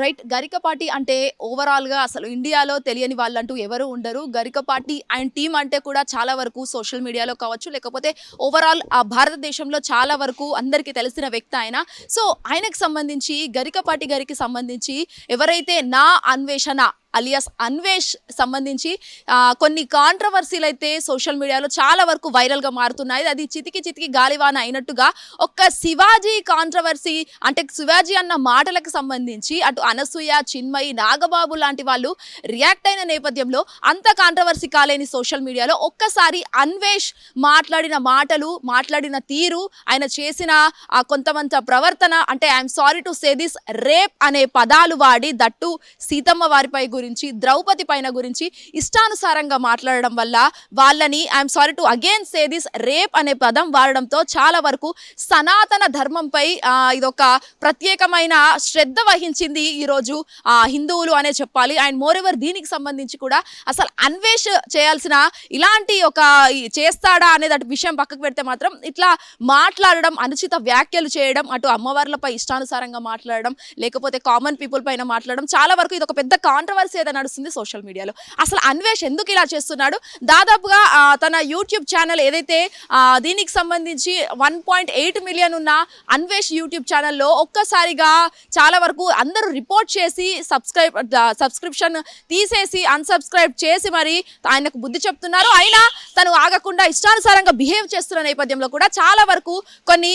Right. Garikapati అంటే ఓవరాల్‌గా అసలు ఇండియాలో తెలియని వాళ్ళంటూ ఎవరు ఉండరు. గరికపాటి అండ్ టీమ్ అంటే కూడా చాలా వరకు సోషల్ మీడియాలో కావచ్చు, లేకపోతే ఓవరాల్ భారతదేశంలో చాలా వరకు అందరికీ తెలిసిన వ్యక్తి ఆయన. సో, ఆయనకు సంబంధించి గరికపాటి గారికి సంబంధించి ఎవరైతే నా అన్వేషణ అలియాస్ అన్వేష్ సంబంధించి కొన్ని కాంట్రవర్సీలు అయితే సోషల్ మీడియాలో చాలా వరకు వైరల్గా మారుతున్నాయి. అది చితికి చితికి గాలివాన అయినట్టుగా ఒక్క శివాజీ కాంట్రవర్సీ అంటే శివాజీ అన్న మాటలకు సంబంధించి అటు అనసూయ, చిన్మయి, నాగబాబు లాంటి వాళ్ళు రియాక్ట్ అయిన నేపథ్యంలో అంత కాంట్రవర్సీ కాలేని సోషల్ మీడియాలో ఒక్కసారి అన్వేష్ మాట్లాడిన మాటలు, మాట్లాడిన తీరు, ఆయన చేసిన కొంతమంది ప్రవర్తన అంటే I'm sorry to say this rape అనే పదాలు వాడి దట్టు సీతమ్మ వారిపై గురించి, ద్రౌపది పైన గురించి ఇష్టానుసారంగా మాట్లాడడం వల్ల వాళ్ళని I'm sorry to again say this rape అనే పదం వాడడంతో చాలా వరకు సనాతన ధర్మంపై ఇదొక ప్రత్యేకమైన శ్రద్ధ వహించింది ఈరోజు హిందువులు అనే చెప్పాలి. అండ్ మోర్ ఎవర్ దీనికి సంబంధించి కూడా అసలు అన్వేష్ చేయాల్సిన ఇలాంటి ఒక చేస్తాడా అనేది అటు విషయం పక్కకు పెడితే మాత్రం ఇట్లా మాట్లాడడం, అనుచిత వ్యాఖ్యలు చేయడం, అటు అమ్మవార్లపై ఇష్టానుసారంగా మాట్లాడడం, లేకపోతే కామన్ పీపుల్ పైన మాట్లాడడం చాలా వరకు ఇది ఒక పెద్ద కాంట్రవర్సీ అయితే నడుస్తుంది సోషల్ మీడియాలో. అసలు అన్వేష్ ఎందుకు ఇలా చేస్తున్నాడు? దాదాపుగా తన యూట్యూబ్ ఛానల్ ఏదైతే దీనికి సంబంధించి 1.8 మిలియన్ ఉన్న అన్వేష్ యూట్యూబ్ ఛానల్లో ఒక్కసారిగా చాలా వరకు అందరూ రిపోర్ట్ చేసి సబ్స్క్రిప్షన్ తీసేసి అన్సబ్స్క్రైబ్ చేసి మరి ఆయనకు బుద్ధి చెప్తున్నారు. అయినా తను ఆగకుండా ఇష్టానుసారంగా బిహేవ్ చేస్తున్న నేపథ్యంలో కూడా చాలా వరకు కొన్ని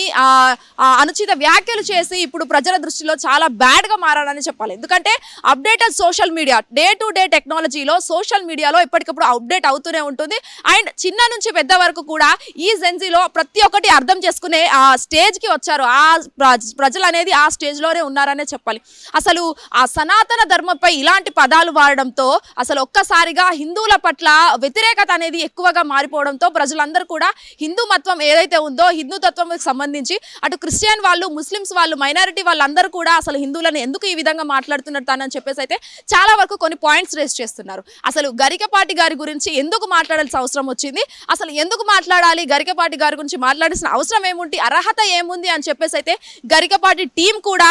అనుచిత వ్యాఖ్యలు చేసి ఇప్పుడు ప్రజల దృష్టిలో చాలా బ్యాడ్గా మారాలని చెప్పాలి. ఎందుకంటే updated social media, day to day టెక్నాలజీలో సోషల్ మీడియాలో ఎప్పటికప్పుడు అప్డేట్ అవుతూనే ఉంటుంది. అండ్ చిన్న నుంచి పెద్ద వరకు కూడా ఈ జెన్జీలో ప్రతి ఒక్కటి అర్థం చేసుకునే ఆ స్టేజ్కి వచ్చారు. ఆ ప్రజలు అనేది ఆ స్టేజ్లోనే ఉన్నారనే చెప్పాలి. అసలు ఆ సనాతన ధర్మంపై ఇలాంటి పదాలు వాడడంతో అసలు ఒక్కసారిగా హిందువుల పట్ల వ్యతిరేకత అనేది ఎక్కువగా మారిపోవడంతో ప్రజలందరూ కూడా హిందూ మతం ఏదైతే ఉందో హిందూ తత్వంకి సంబంధించి అటు క్రిస్టియన్ వాళ్ళు, ముస్లిమ్స్ వాళ్ళు, మైనారిటీ వాళ్ళందరూ కూడా అసలు హిందువులను ఎందుకు ఈ విధంగా మాట్లాడుతున్నారు అని చెప్పేసి అయితే చాలా వరకు కొన్ని పాయింట్స్ రేస్ చేస్తున్నారు. అసలు గరికపాటి గారి గురించి ఎందుకు మాట్లాడాల్సిన అవసరం వచ్చింది, అసలు ఎందుకు మాట్లాడాలి, గరికపాటి గారి గురించి మాట్లాడాల్సిన అవసరం ఏముంది, అర్హత ఏముంది అని చెప్పేసి అయితే గరికపాటి టీం కూడా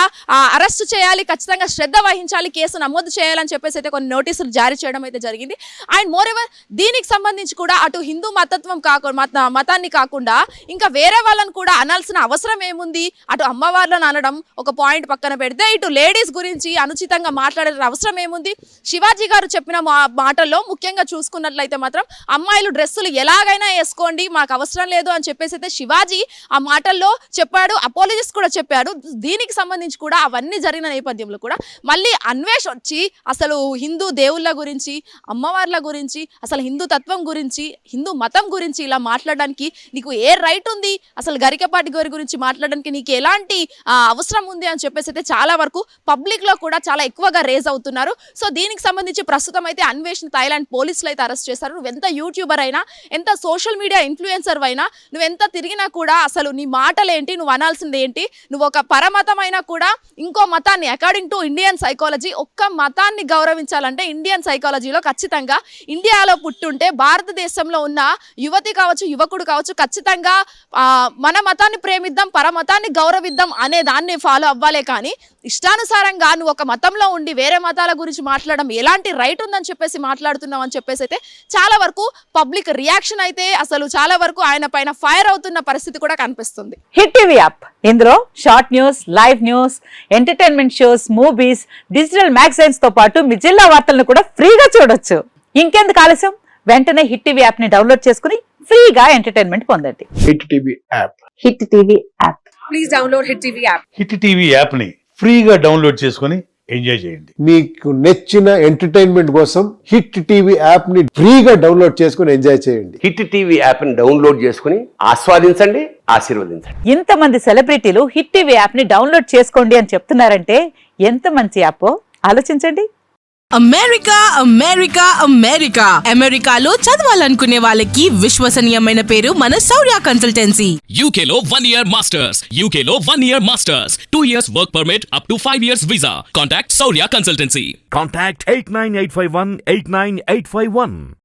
అరెస్ట్ చేయాలి, ఖచ్చితంగా శ్రద్ధ వహించాలి, కేసు నమోదు చేయాలని చెప్పేసి అయితే కొన్ని నోటీసులు జారీ చేయడం అయితే జరిగింది. అండ్ మోర్ ఎవర్ దీనికి సంబంధించి కూడా అటు హిందూ మతాన్ని కాకుండా ఇంకా వేరే వాళ్ళని కూడా అనాల్సిన అవసరం ఏముంది, అటు అమ్మవార్లను అనడం ఒక పాయింట్ పక్కన పెడితే ఇటు లేడీస్ గురించి అనుచితంగా మాట్లాడే అవసరం ఏముంది. శివాజీ గారు చెప్పిన మాటల్లో ముఖ్యంగా చూసుకున్నట్లయితే మాత్రం అమ్మాయిలు డ్రెస్సులు ఎలాగైనా వేసుకోండి, మాకు అవసరం లేదు అని చెప్పేసి అయితే శివాజీ ఆ మాటల్లో చెప్పాడు, అపాలజీస్ కూడా చెప్పాడు. దీనికి సంబంధించి కూడా అవన్నీ జరిగిన నేపథ్యంలో కూడా మళ్ళీ అన్వేష్ వచ్చి అసలు హిందూ దేవుళ్ళ గురించి, అమ్మవార్ల గురించి, అసలు హిందూ తత్వం గురించి, హిందూ మతం గురించి ఇలా మాట్లాడడానికి నీకు ఏ రైట్ ఉంది, అసలు గరికపాటి గారి గురించి మాట్లాడడానికి నీకు ఎలాంటి అవసరం ఉంది అని చెప్పేసి అయితే చాలా వరకు పబ్లిక్లో కూడా చాలా ఎక్కువగా రేజ్ అవుతున్నారు. సో దీనికి సంబంధించి ప్రస్తుతం అయితే అన్వేషణ థాయిలాండ్ పోలీసులు అయితే అరెస్ట్ చేశారు. నువ్వు ఎంత యూట్యూబర్ అయినా, ఎంత సోషల్ మీడియా ఇన్ఫ్లుయెన్సర్ అయినా, నువ్వు ఎంత తిరిగినా కూడా అసలు నీ మాటలు ఏంటి, నువ్వు అనాల్సింది ఏంటి, నువ్వు ఒక పరమతం అయినా కూడా ఇంకో మతాన్ని అకార్డింగ్ టు ఇండియన్ సైకాలజీ ఒక్క మతాన్ని గౌరవించాలంటే ఇండియన్ సైకాలజీలో ఖచ్చితంగా ఇండియాలో పుట్టుంటే భారతదేశంలో ఉన్న యువతి కావచ్చు, యువకుడు కావచ్చు ఖచ్చితంగా మన మతాన్ని ప్రేమిద్దాం, పరమతాన్ని గౌరవిద్దాం అనే దాన్ని ఫాలో అవ్వాలే కానీ ఇష్టానుసారంగా నువ్వు ఒక మతంలో ఉండి వేరే మతాల గురించి మాట్లాడడం ఎలాంటి రైట్ ఉందని చెప్పేసి మాట్లాడుతున్నావు అని చెప్పేసి అయితే చాలా వరకు పబ్లిక్ రియాక్షన్ అయితే అసలు చాలా వరకు ఆయన పైన ఫైర్ అవుతున్న పరిస్థితి కూడా కనిపిస్తుంది. హిట్ టీవీ యాప్ ఇందులో short news, live news, entertainment shows, movies, digital magazines తో పాటు మీ జిల్లా వార్తలను కూడా ఫ్రీగా చూడొచ్చు. ఇంకెందుకు ఆలస్యం, వెంటనే హిట్ టీవీ యాప్ ని డౌన్లోడ్ చేసుకుని ఫ్రీగా ఎంటర్టైన్మెంట్ పొందండి. Hit TV app. Hit TV app. Please download hit TV app. Hit TV app ని ఫ్రీగా డౌన్లోడ్ చేసుకుని ఎంజాయ్ చేయండి. మీకు నచ్చిన ఎంటర్టైన్మెంట్ కోసం హిట్ టీవీ యాప్ ని ఫ్రీగా డౌన్లోడ్ చేసుకుని ఎంజాయ్ చేయండి. హిట్ టీవీ యాప్ ని డౌన్లోడ్ చేసుకుని ఆస్వాదించండి, ఆశీర్వదించండి. ఇంతమంది సెలబ్రిటీలు హిట్ టీవీ యాప్ ని డౌన్లోడ్ చేసుకోండి అని చెప్తున్నారంటే ఎంత మంచి యాప్ ఆలోచించండి. అమెరికా అమెరికా అమెరికా అమెరికాలో చదవాలనుకునే వాళ్ళకి విశ్వసనీయమైన పేరు మన శౌర్య కన్సల్టెన్సీ. UK లో 1 year masters, UK లో 1 year masters, 2 years work permit up to 5 years visa. Contact Shaurya Consultancy. Contact 89851 89851.